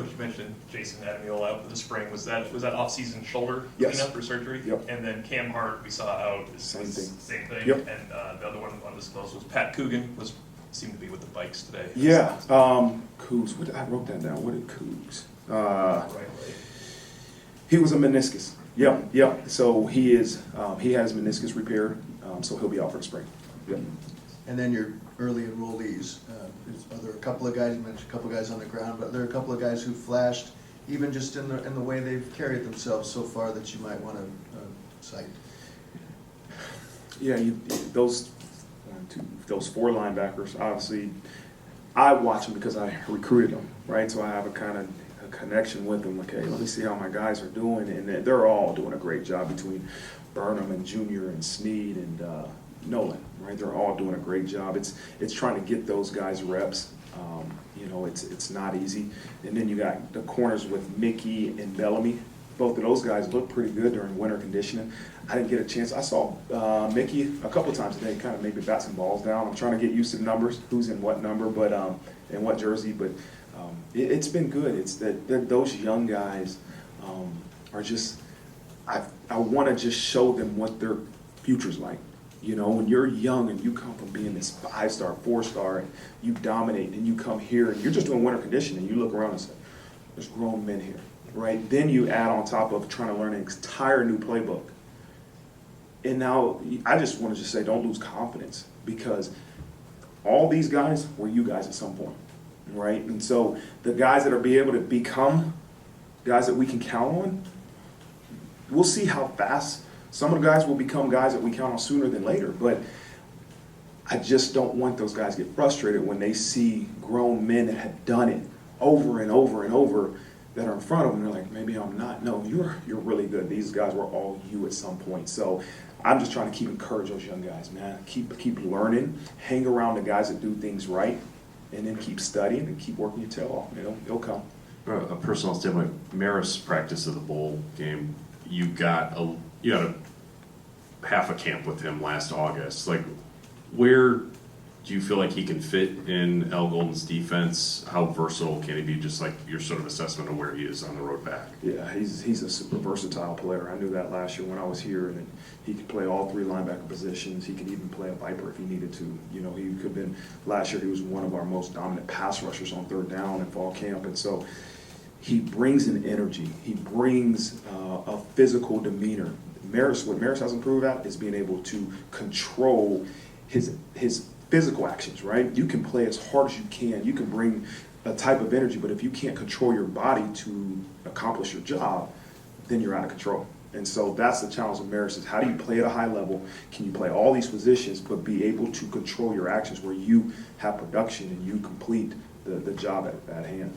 Coach, you mentioned Jason Adamiel out for the spring. Was that off-season shoulder Yes. cleanup or surgery? Yep. And then Cam Hart we saw out. Same thing. Same thing. Yep. And the other one undisclosed was Pat Coogan seemed to be with the Bikes today. Yeah, Cougs. I wrote that down. What did Cougs? Right. He was a meniscus. Yep. So he has meniscus repaired, so he'll be out for the spring. Yep. And then your early enrollees, are there a couple of guys, you mentioned a couple of guys on the ground, but there are a couple of guys who flashed, even just in the way they've carried themselves so far that you might want to cite? Yeah, those 4 linebackers, obviously, I watch them because I recruited them, right? So I have a kind of a connection with them. Like, hey, let me see how my guys are doing, and they're all doing a great job between Burnham and Junior and Sneed and Nolan, right? They're all doing a great job. It's trying to get those guys reps. It's not easy. And then you got the corners with Mickey and Bellamy. Both of those guys look pretty good during winter conditioning. I didn't get a chance. I saw Mickey a couple times today, kind of maybe bat some balls down. I'm trying to get used to the numbers, who's in what number, but and what jersey. But it's been good. It's that those young guys are just. I want to just show them what their future's like. You know, when you're young and you come from being this 5-star, 4-star, and you dominate, and you come here and you're just doing winter conditioning, you look around and say, there's grown men here, right? Then you add on top of trying to learn an entire new playbook. And now I just want to say, don't lose confidence, because all these guys were you guys at some point, right? And so the guys that are be able to become guys that we can count on, we'll see how fast. Some of the guys will become guys that we count on sooner than later, but I just don't want those guys to get frustrated when they see grown men that have done it over and over and over that are in front of them. They're like, maybe I'm not. No, you're really good. These guys were all you at some point. So I'm just trying to keep encouraging those young guys, man. Keep learning, hang around the guys that do things right, and then keep studying and keep working your tail off. It'll come. A personal standpoint, Marist practice of the bowl game, you had a half a camp with him last August. Like, where do you feel like he can fit in Al Golden's defense? How versatile can he be? Just like your sort of assessment of where he is on the road back. Yeah, he's a super versatile player. I knew that last year when I was here, and he could play all 3 linebacker positions. He could even play a viper if he needed to. You know, he could have been, last year he was one of our most dominant pass rushers on 3rd down in fall camp, and so he brings an energy. He brings a physical demeanor. What Marist has improved at is being able to control his physical actions, right? You can play as hard as you can. You can bring a type of energy, but if you can't control your body to accomplish your job, then you're out of control. And so that's the challenge of Marist, is how do you play at a high level? Can you play all these positions, but be able to control your actions where you have production and you complete the job at hand?